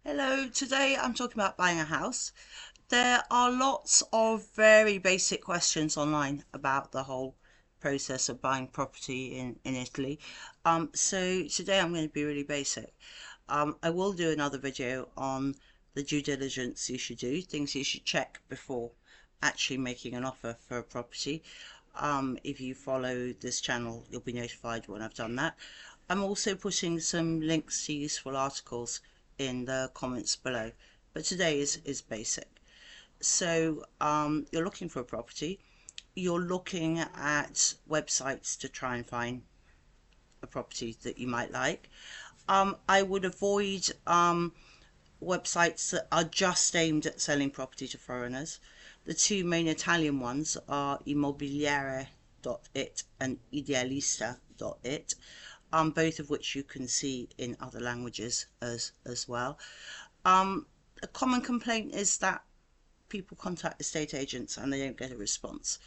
Hello, today I'm talking about buying a house. There are lots of very basic questions online about the whole process of buying property in Italy. So today I'm going to be really basic. I will do another video on the due diligence you should do, things you should check before actually making an offer for a property. If you follow this channel, you'll be notified when I've done that. I'm also putting some links to useful articles in the comments below, but today is basic. So you're looking for a property, you're looking at websites to try and find a property that you might like. I would avoid websites that are just aimed at selling property to foreigners. The two main Italian ones are immobiliare.it and idealista.it, both of which you can see in other languages as well. A common complaint is that people contact estate agents and they don't get a response,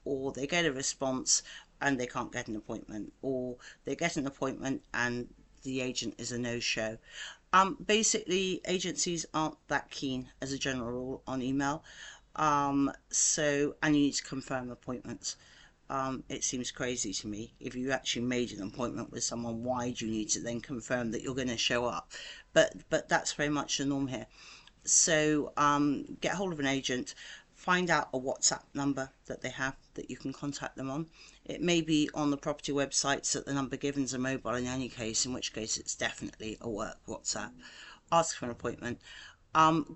or they get a response and they can't get an appointment, or they get an appointment and the agent is a no-show. Basically, agencies aren't that keen as a general rule on email. And you need to confirm appointments. It seems crazy to me. If you actually made an appointment with someone, why do you need to then confirm that you're going to show up? But that's very much the norm here. So get hold of an agent, find out a WhatsApp number that they have that you can contact them on. It may be on the property websites that the number given is a mobile in any case, in which case it's definitely a work WhatsApp. Ask for an appointment.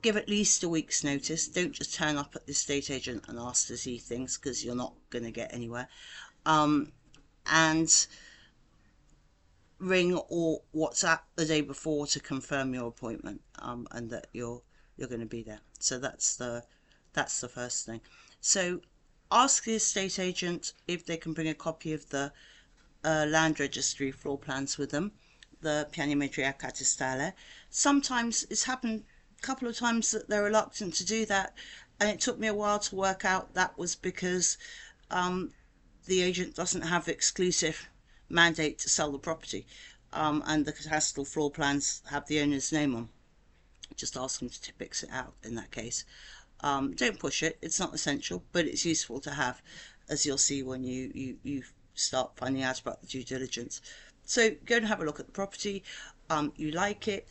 Give at least a week's notice. Don't just turn up at the estate agent and ask to see things, because you're not going to get anywhere. And ring or WhatsApp the day before to confirm your appointment, and that you're going to be there. So that's the first thing. So ask the estate agent if they can bring a copy of the land registry floor plans with them, the pianimetria catastale. Sometimes it's happened a couple of times that they're reluctant to do that, and it took me a while to work out that was because the agent doesn't have exclusive mandate to sell the property, and the cadastral floor plans have the owner's name on. Just ask them to Tipix it out in that case. Don't push it, it's not essential, but it's useful to have, as you'll see when you start finding out about the due diligence. So go and have a look at the property. You like it.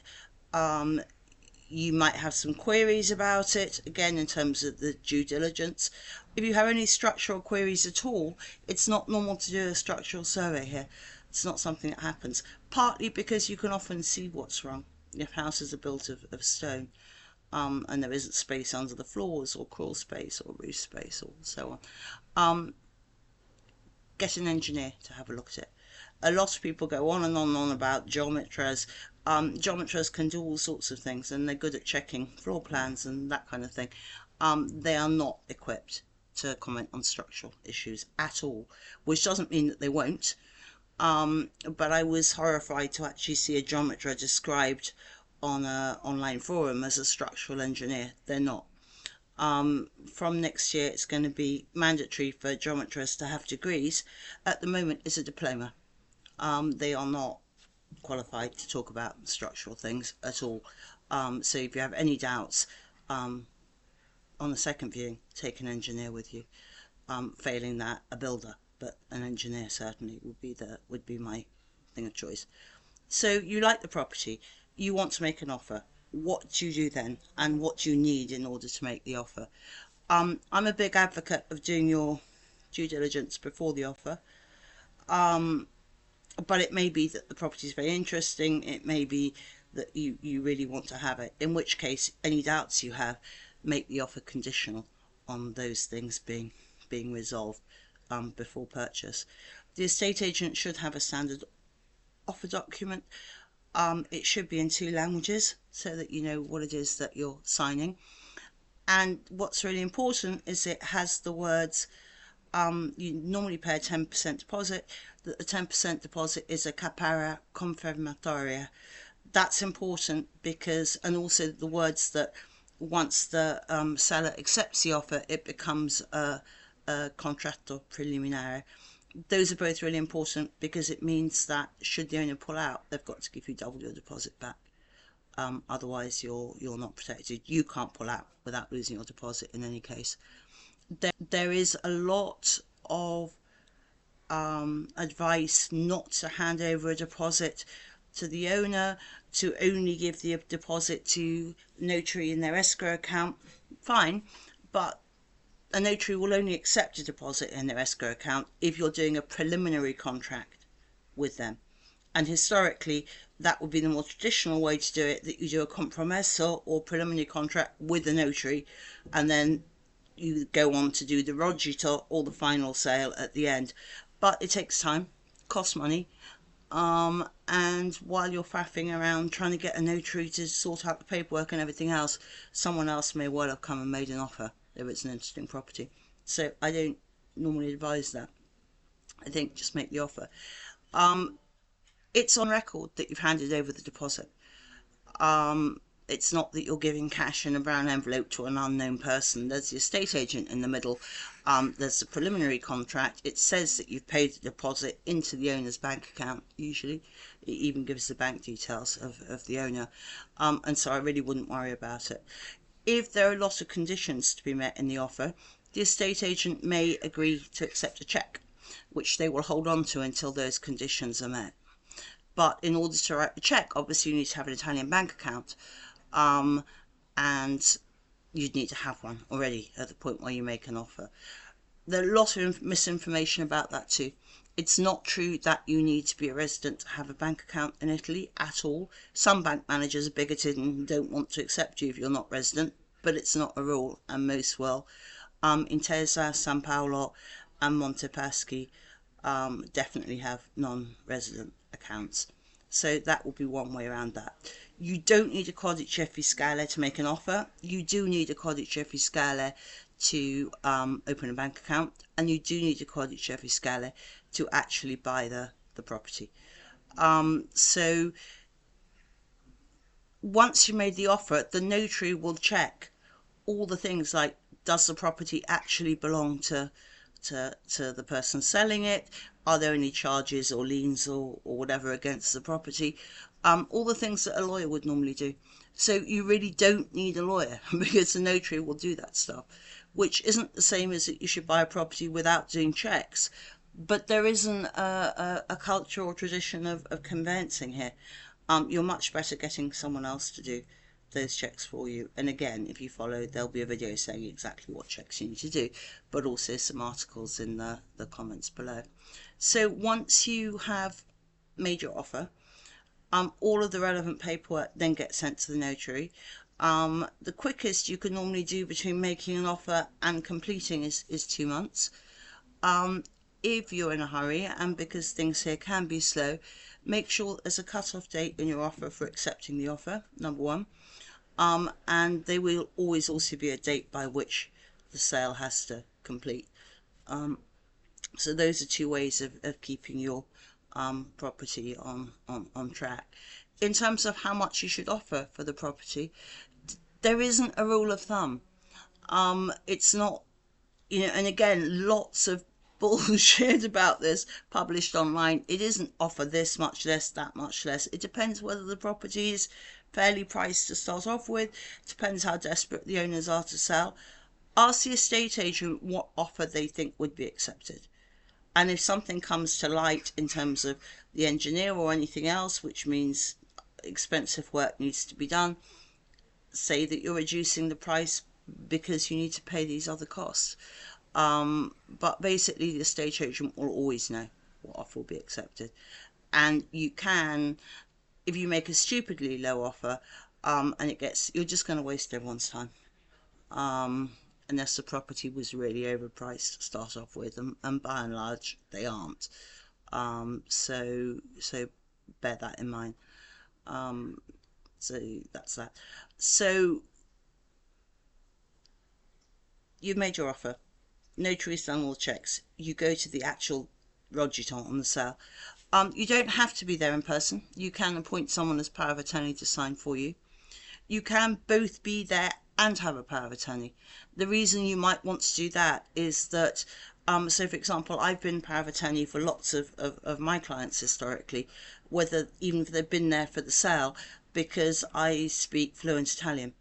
You might have some queries about it, again in terms of the due diligence. If you have any structural queries at all, it's not normal to do a structural survey here. It's not something that happens, partly because you can often see what's wrong if houses are built of stone, and there isn't space under the floors, or crawl space, or roof space, or so on. Get an engineer to have a look at it. A lot of people go on and on and on about geometras. Geometras can do all sorts of things, and they're good at checking floor plans and that kind of thing. They are not equipped to comment on structural issues at all, which doesn't mean that they won't. But I was horrified to actually see a geometra described on an online forum as a structural engineer. They're not. From next year, it's going to be mandatory for geometrists to have degrees. At the moment, it's a diploma. They are not qualified to talk about structural things at all. So if you have any doubts, on the second viewing, take an engineer with you. Failing that, a builder, but an engineer certainly would be my thing of choice. So you like the property, you want to make an offer. What do you do then, and what do you need in order to make the offer? I'm a big advocate of doing your due diligence before the offer. But it may be that the property is very interesting. It may be that you really want to have it, in which case any doubts you have, make the offer conditional on those things being resolved before purchase. The estate agent should have a standard offer document. It should be in two languages so that you know what it is that you're signing. And what's really important is it has the words, you normally pay a 10% deposit, that the 10% deposit is a capara confermatoria. That's important because, and also the words that once the seller accepts the offer, it becomes a contratto preliminare. Those are both really important because it means that should the owner pull out, they've got to give you double your deposit back. Otherwise you're not protected. You can't pull out without losing your deposit in any case. There is a lot of advice not to hand over a deposit to the owner, to only give the deposit to notary in their escrow account. Fine, but a notary will only accept a deposit in their escrow account if you're doing a preliminary contract with them. And historically, that would be the more traditional way to do it, that you do a compromesso or preliminary contract with the notary, and then you go on to do the rogito or the final sale at the end. But it takes time, costs money, and while you're faffing around trying to get a notary to sort out the paperwork and everything else, someone else may well have come and made an offer if it's an interesting property. So I don't normally advise that. I think just make the offer. It's on record that you've handed over the deposit. It's not that you're giving cash in a brown envelope to an unknown person. There's the estate agent in the middle. There's the preliminary contract. It says that you've paid the deposit into the owner's bank account, usually. It even gives the bank details of the owner. And so I really wouldn't worry about it. If there are a lot of conditions to be met in the offer, the estate agent may agree to accept a cheque, which they will hold on to until those conditions are met. But in order to write the cheque, obviously you need to have an Italian bank account, and you'd need to have one already at the point where you make an offer. There's a lot of misinformation about that too. It's not true that you need to be a resident to have a bank account in Italy at all. Some bank managers are bigoted and don't want to accept you if you're not resident, but it's not a rule, and most will. Intesa, San Paolo and Montepaschi definitely have non-resident accounts. So that will be one way around that. You don't need a codice fiscale to make an offer. You do need a codice fiscale to open a bank account, and you do need a codice fiscale to actually buy the property. So once you made the offer, the notary will check all the things like, does the property actually belong to the person selling it? Are there any charges or liens or whatever against the property? All the things that a lawyer would normally do. So you really don't need a lawyer because the notary will do that stuff, which isn't the same as that you should buy a property without doing checks. But there isn't a culture or tradition of conveyancing here. You're much better getting someone else to do those checks for you. And again, if you follow, there'll be a video saying exactly what checks you need to do, but also some articles in the comments below. So once you have made your offer, all of the relevant paperwork then gets sent to the notary. The quickest you can normally do between making an offer and completing is 2 months. If you're in a hurry, and because things here can be slow, make sure there's a cut-off date in your offer for accepting the offer, number one. And there will always also be a date by which the sale has to complete. So those are 2 ways of keeping your property on track. In terms of how much you should offer for the property, there isn't a rule of thumb. It's not, and again, lots of bullshit about this published online. It isn't offer this much less, that much less. It depends whether the property is fairly priced to start off with. It depends how desperate the owners are to sell. Ask the estate agent what offer they think would be accepted. And if something comes to light in terms of the engineer or anything else, which means expensive work needs to be done, say that you're reducing the price because you need to pay these other costs. But basically the estate agent will always know what offer will be accepted. And you can, if you make a stupidly low offer, and you're just going to waste everyone's time. Unless the property was really overpriced to start off with, and by and large they aren't. So bear that in mind. So that's that. So you've made your offer, notary's done all the checks, you go to the actual rogito on the sale. You don't have to be there in person. You can appoint someone as power of attorney to sign for you. You can both be there and have a power of attorney. The reason you might want to do that is that, so for example, I've been power of attorney for lots of my clients historically, whether even if they've been there for the sale, because I speak fluent Italian,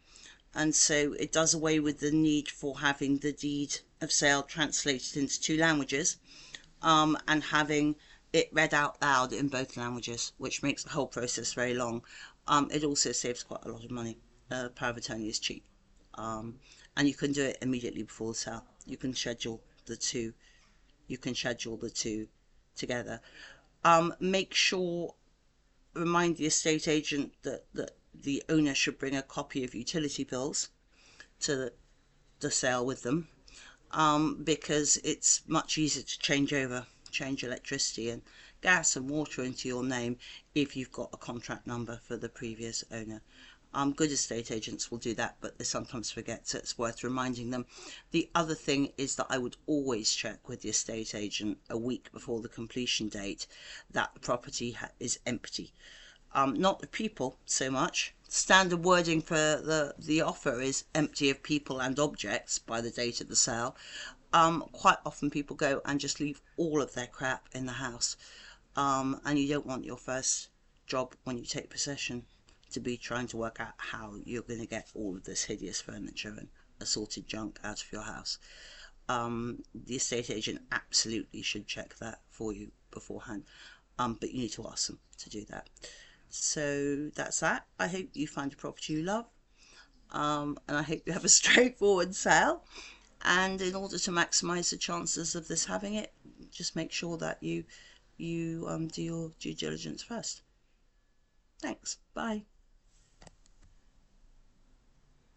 and so it does away with the need for having the deed of sale translated into 2 languages, and having it read out loud in both languages, which makes the whole process very long. It also saves quite a lot of money. Power of attorney is cheap, and you can do it immediately before the sale. You can schedule the two. You can schedule the two together. Make sure, remind the estate agent that the owner should bring a copy of utility bills to the sale with them, because it's much easier to change electricity and gas and water into your name if you've got a contract number for the previous owner. Good estate agents will do that, but they sometimes forget, so it's worth reminding them. The other thing is that I would always check with the estate agent a week before the completion date that the property is empty. Not the people so much. Standard wording for the offer is empty of people and objects by the date of the sale. Quite often people go and just leave all of their crap in the house, and you don't want your first job when you take possession to be trying to work out how you're going to get all of this hideous furniture and assorted junk out of your house. The estate agent absolutely should check that for you beforehand, but you need to ask them to do that. So that's that. I hope you find a property you love, and I hope you have a straightforward sale. And in order to maximize the chances of this having it, just make sure that you do your due diligence first. Thanks. Bye.